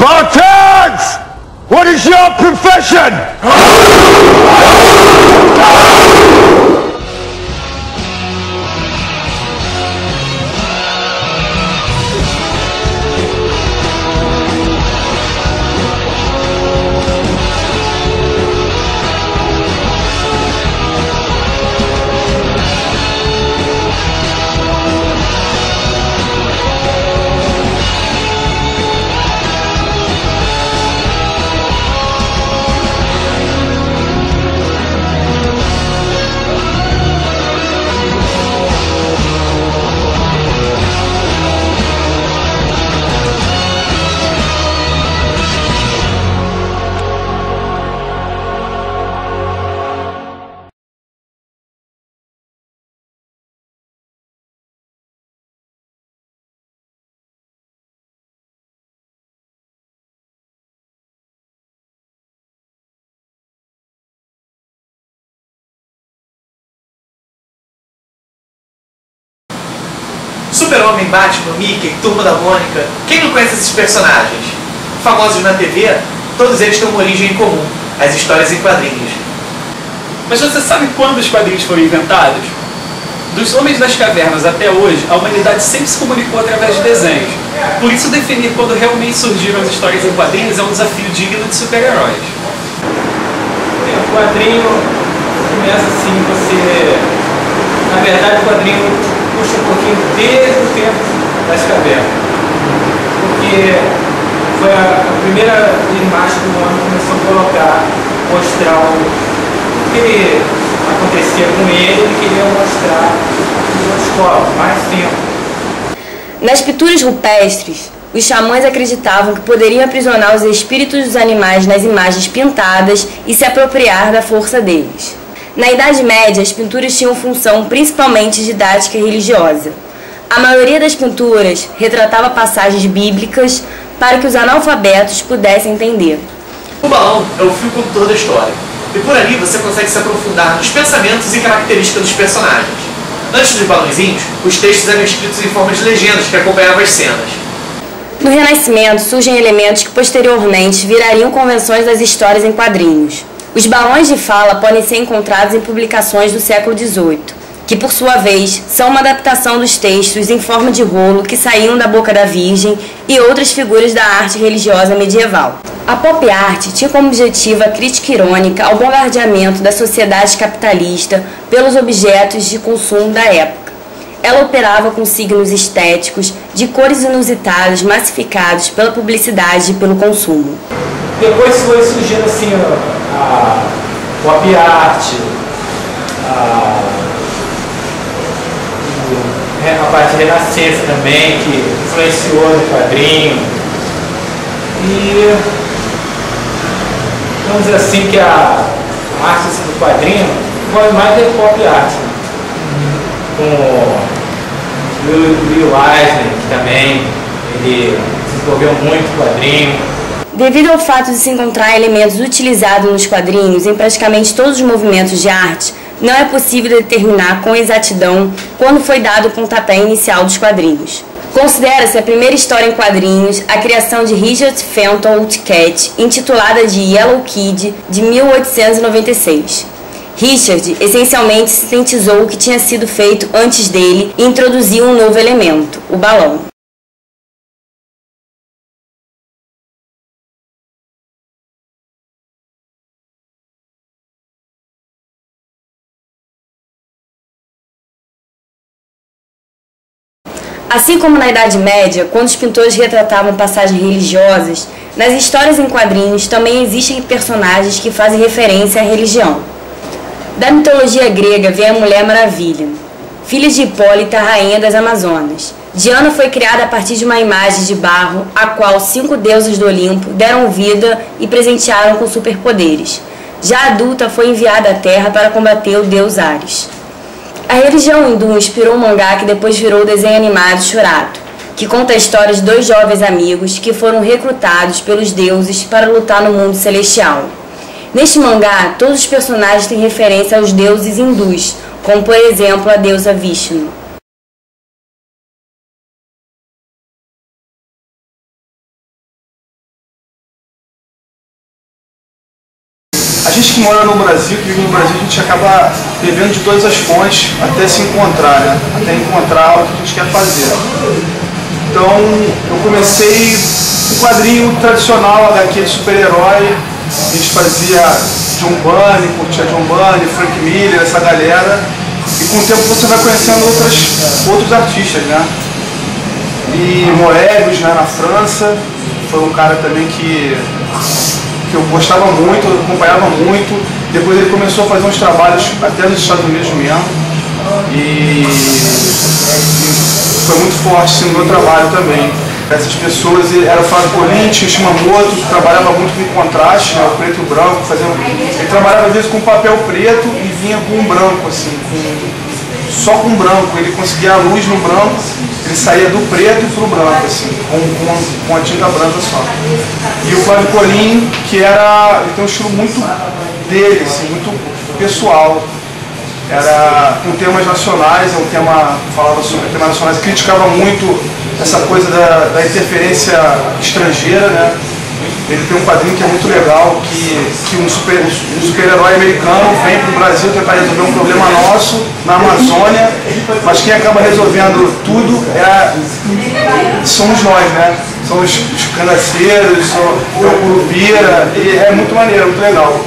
Spartans! What is your profession? Super-Homem, Batman, Mickey, Turma da Mônica, quem não conhece esses personagens? Famosos na TV, todos eles têm uma origem em comum, as histórias em quadrinhos. Mas você sabe quando os quadrinhos foram inventados? Dos homens das cavernas até hoje, a humanidade sempre se comunicou através de desenhos. Por isso, definir quando realmente surgiram as histórias em quadrinhos é um desafio digno de super-heróis. O quadrinho começa assim, Na verdade, o quadrinho puxa um pouquinho desde o tempo das cavernas. Porque foi a primeira imagem que o homem começou a mostrar o que acontecia com ele queria mostrar para os povos, mais tempo. Nas pinturas rupestres, os xamãs acreditavam que poderiam aprisionar os espíritos dos animais nas imagens pintadas e se apropriar da força deles. Na Idade Média, as pinturas tinham função principalmente didática e religiosa. A maioria das pinturas retratava passagens bíblicas para que os analfabetos pudessem entender. O balão é o fio condutor da história, e por ali você consegue se aprofundar nos pensamentos e características dos personagens. Antes dos balãozinhos, os textos eram escritos em forma de legendas que acompanhavam as cenas. No Renascimento surgem elementos que posteriormente virariam convenções das histórias em quadrinhos. Os balões de fala podem ser encontrados em publicações do século XVIII, que por sua vez são uma adaptação dos textos em forma de rolo que saíam da boca da Virgem e outras figuras da arte religiosa medieval. A pop art tinha como objetivo a crítica irônica ao bombardeamento da sociedade capitalista pelos objetos de consumo da época. Ela operava com signos estéticos de cores inusitadas massificados pela publicidade e pelo consumo. Depois foi surgindo assim a pop art, a parte de renascença também, que influenciou no quadrinho. E vamos dizer assim que a arte do quadrinho envolve mais de pop art. Com o Will Eisner, que também ele desenvolveu muito o quadrinho. Devido ao fato de se encontrar elementos utilizados nos quadrinhos em praticamente todos os movimentos de arte, não é possível determinar com exatidão quando foi dado o pontapé inicial dos quadrinhos. Considera-se a primeira história em quadrinhos a criação de Richard Fenton Woodcat, intitulada de Yellow Kid, de 1896. Richard essencialmente sintetizou o que tinha sido feito antes dele e introduziu um novo elemento, o balão. Assim como na Idade Média, quando os pintores retratavam passagens religiosas, nas histórias em quadrinhos também existem personagens que fazem referência à religião. Da mitologia grega vem a Mulher Maravilha, filha de Hipólita, rainha das Amazonas. Diana foi criada a partir de uma imagem de barro, a qual 5 deuses do Olimpo deram vida e presentearam com superpoderes. Já adulta, foi enviada à Terra para combater o deus Ares. A religião hindu inspirou um mangá que depois virou o desenho animado Churato, que conta a história de 2 jovens amigos que foram recrutados pelos deuses para lutar no mundo celestial. Neste mangá, todos os personagens têm referência aos deuses hindus, como por exemplo a deusa Vishnu. A gente que mora no Brasil, que vive no Brasil, a gente acaba bebendo de todas as fontes até se encontrar, né? Até encontrar o que a gente quer fazer. Então, eu comecei um quadrinho tradicional, HQ de super-herói. A gente fazia John Byrne, curtia John Byrne, Frank Miller, essa galera. E com o tempo você vai conhecendo outros artistas, né? E Moebius, né, na França, foi um cara também que eu gostava muito, eu acompanhava muito. Depois ele começou a fazer uns trabalhos até nos Estados Unidos mesmo. E foi muito forte assim, no meu trabalho também. Essas pessoas, era o Flávio Colin, tinha o Shimamoto, que trabalhava muito com contraste, né, o preto e o branco. Ele trabalhava às vezes com papel preto e vinha com um branco, assim, só com branco. Ele conseguia a luz no branco, ele saía do preto para o branco, assim, com a tinta branca só. E o Flávio Colin, ele tem um estilo muito dele, assim, muito pessoal. Era com temas nacionais, falava sobre temas nacionais, criticava muito essa coisa da interferência estrangeira, né? Ele tem um quadrinho que é muito legal, que um super-herói americano vem para o Brasil tentar resolver um problema nosso na Amazônia, mas quem acaba resolvendo tudo somos nós, né? São os cangaceiros, é o Curupira, e é muito maneiro, muito legal.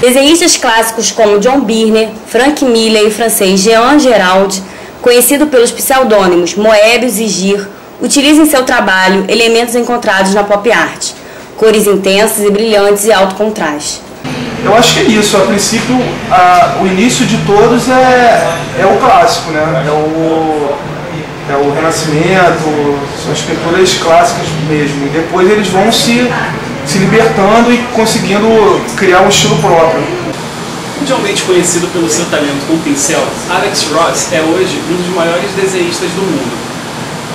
Desenhistas clássicos como John Byrne, Frank Miller e o francês Jean Giraud, conhecido pelos pseudônimos Moebius e Gir, utilizam em seu trabalho elementos encontrados na pop art, cores intensas e brilhantes e alto contraste. Eu acho que é isso. A princípio, o início de todos é o clássico, né? É o Renascimento, são as pinturas clássicas mesmo. E depois eles vão se libertando e conseguindo criar um estilo próprio. Mundialmente conhecido pelo seu talento com pincel, Alex Ross é hoje um dos maiores desenhistas do mundo.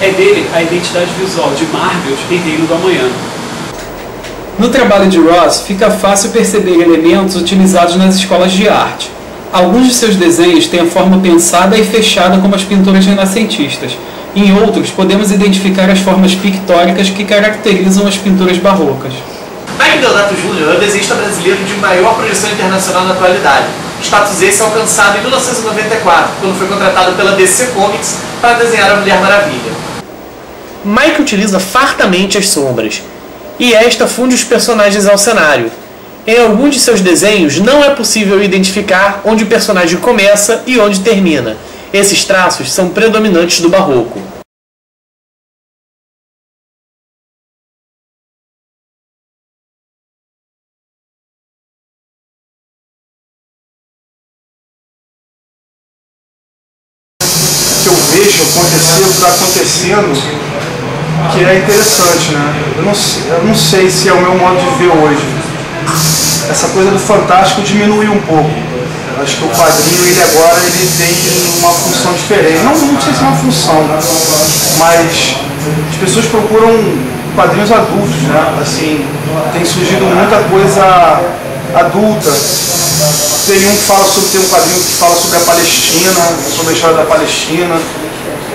É dele a identidade visual de Marvels e Reino do Amanhã. No trabalho de Ross, fica fácil perceber elementos utilizados nas escolas de arte. Alguns de seus desenhos têm a forma pensada e fechada como as pinturas renascentistas. Em outros, podemos identificar as formas pictóricas que caracterizam as pinturas barrocas. Mike Deodato Jr. é o desenhista brasileiro de maior projeção internacional na atualidade. Status esse alcançado em 1994, quando foi contratado pela DC Comics para desenhar a Mulher Maravilha. Mike utiliza fartamente as sombras, e esta funde os personagens ao cenário. Em alguns de seus desenhos não é possível identificar onde o personagem começa e onde termina. Esses traços são predominantes do barroco. Que eu vejo acontecer o que está acontecendo, que é interessante, né? Eu não sei se é o meu modo de ver hoje. Essa coisa do fantástico diminuiu um pouco. Eu acho que o quadrinho, agora tem uma função diferente. Não sei se é uma função, mas as pessoas procuram quadrinhos adultos, né? Assim, tem surgido muita coisa adulta. Tem um quadrinho que fala sobre a Palestina, sobre a história da Palestina.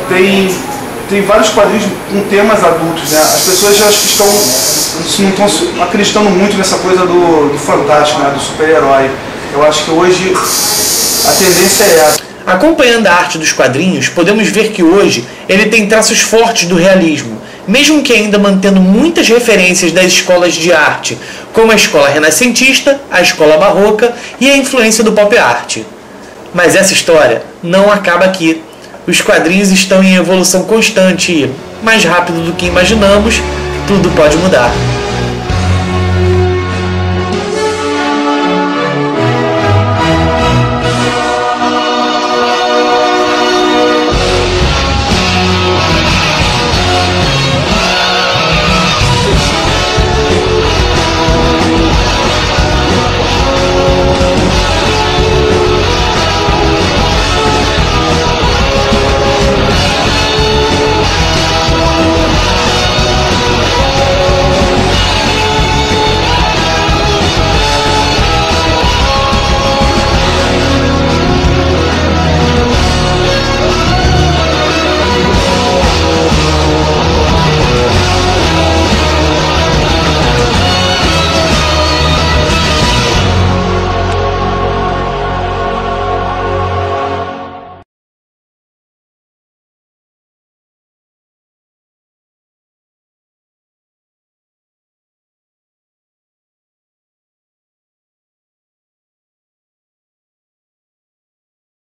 Tem vários quadrinhos com temas adultos, né? As pessoas já não estão acreditando muito nessa coisa do fantástico, né? Do super-herói. Eu acho que hoje a tendência é essa. Acompanhando a arte dos quadrinhos, podemos ver que hoje ele tem traços fortes do realismo, mesmo que ainda mantendo muitas referências das escolas de arte, como a escola renascentista, a escola barroca e a influência do pop art. Mas essa história não acaba aqui. Os quadrinhos estão em evolução constante e, mais rápido do que imaginamos, tudo pode mudar.